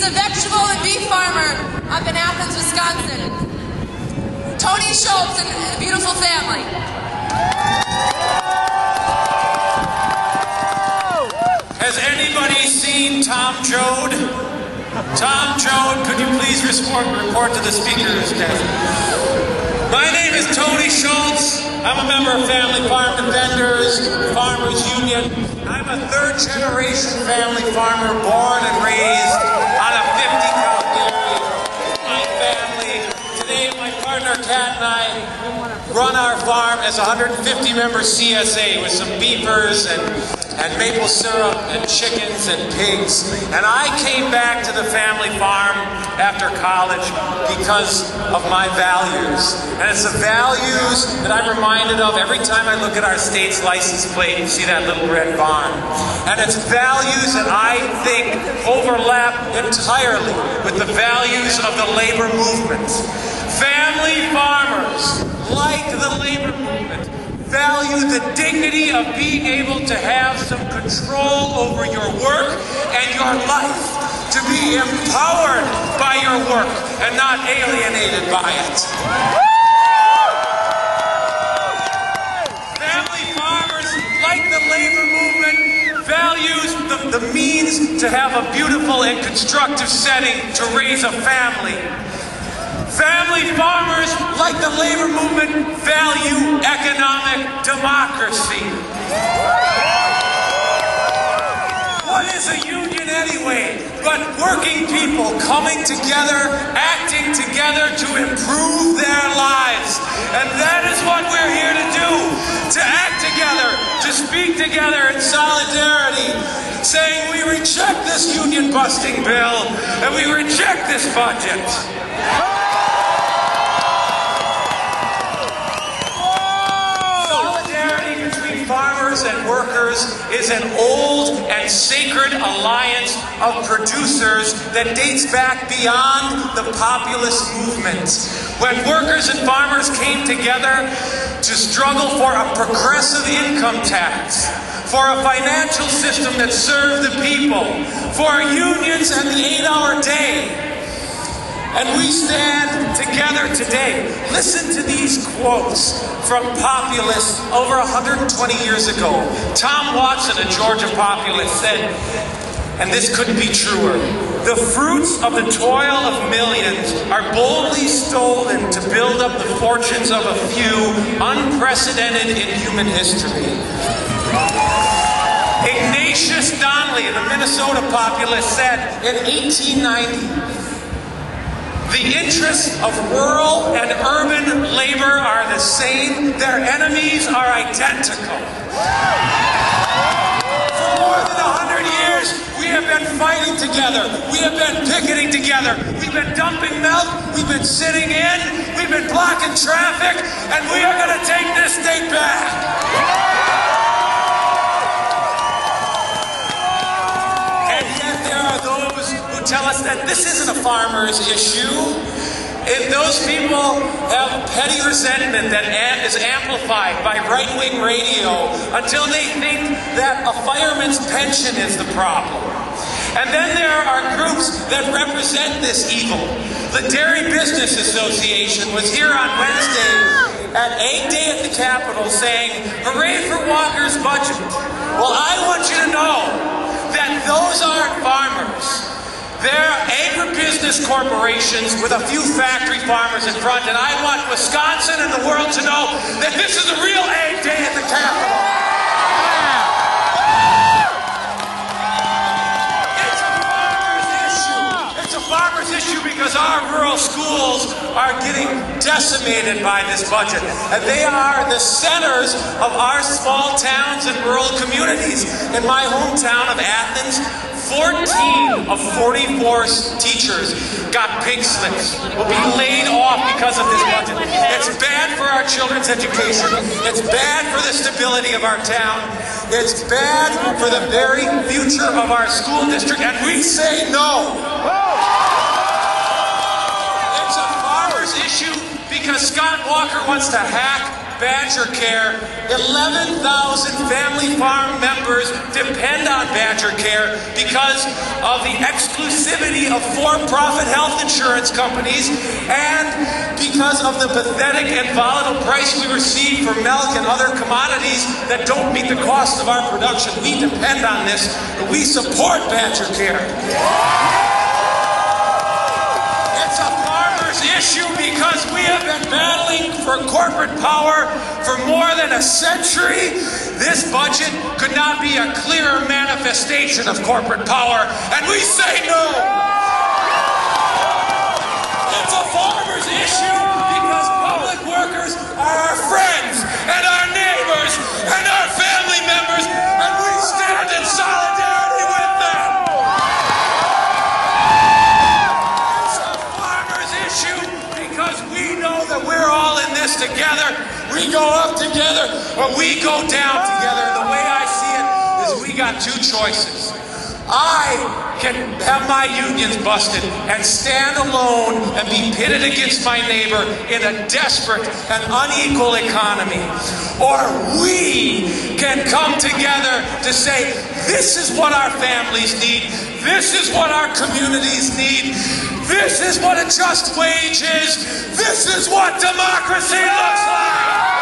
He's a vegetable and beef farmer up in Athens, Wisconsin. Tony Schultz and a beautiful family. Has anybody seen Tom Joad? Tom Joad, could you please report to the speaker's desk? My name is Tony Schultz. I'm a member of Family Farm Defenders, Farmers Union. I'm a third-generation family farmer, born and raised on a 50-cow dairy. My family. Today, my partner Kat and I run our farm as a 150-member CSA with some beefers and maple syrup and chickens and pigs. And I came back to the family farm after college because of my values. And it's the values that I'm reminded of every time I look at our state's license plate and see that little red barn. And it's values that I think overlap entirely with the values of the labor movement. Family farmers, like the labor movement, value the dignity of being able to have some control over your work and your life, to be empowered by your work and not alienated by it. Family farmers, like the labor movement, values the means to have a beautiful and constructive setting to raise a family. Family farmers, like the labor movement, value economic democracy. What is a union anyway but working people coming together, acting together to improve their lives? And that is what we're here to do, to act together, to speak together in solidarity, saying we reject this union-busting bill and we reject this budget. Farmers and workers is an old and sacred alliance of producers that dates back beyond the populist movement. When workers and farmers came together to struggle for a progressive income tax, for a financial system that served the people, for unions and the 8-hour day. And we stand together today. Listen to these quotes from populists over 120 years ago. Tom Watson, a Georgia populist, said, and this couldn't be truer, "The fruits of the toil of millions are boldly stolen to build up the fortunes of a few, unprecedented in human history." Ignatius Donnelly, the Minnesota populist, said in 1890, "The interests of rural and urban labor are the same. Their enemies are identical." For more than 100 years, we have been fighting together. We have been picketing together. We've been dumping milk. We've been sitting in. We've been blocking traffic. And we are going to take this state back. Tell us that this isn't a farmer's issue. Those people have petty resentment that is amplified by right-wing radio until they think that a fireman's pension is the problem. And then there are groups that represent this evil. The Dairy Business Association was here on Wednesday at 8 Day at the Capitol saying, "Hooray for Walker's budget." Well, I want you to know that those aren't farmers. They're agribusiness corporations with a few factory farmers in front, and I want Wisconsin and the world to know that this is a real Ag Day at the Capitol. It's a farmer's issue. It's a farmer's issue because our rural schools are getting decimated by this budget, and they are the centers of our small towns and rural communities. In my hometown of Athens, 14 of 44 teachers got pink slips, will be laid off because of this budget. It's bad for our children's education. It's bad for the stability of our town. It's bad for the very future of our school district, and we say no. It's a farmer's issue because Scott Walker wants to hack Badger Care. 11,000 family farm members depend on Badger Care because of the exclusivity of for-profit health insurance companies and because of the pathetic and volatile price we receive for milk and other commodities that don't meet the cost of our production. We depend on this, but we support Badger Care. It's a farmer's issue because we have been battling for corporate power for more than a century. This budget could not be a clearer manifestation of corporate power, and we say no. It's a farmer's issue because public workers are our friends and our neighbors and our family members, and we stand in solidarity with them. It's a farmer's issue because we know that we're all in this together. We go up together or we go down together. The way I see it is we got two choices. I can have my unions busted and stand alone and be pitted against my neighbor in a desperate and unequal economy. Or we can come together to say, this is what our families need. This is what our communities need. This is what a just wage is. This is what democracy looks like.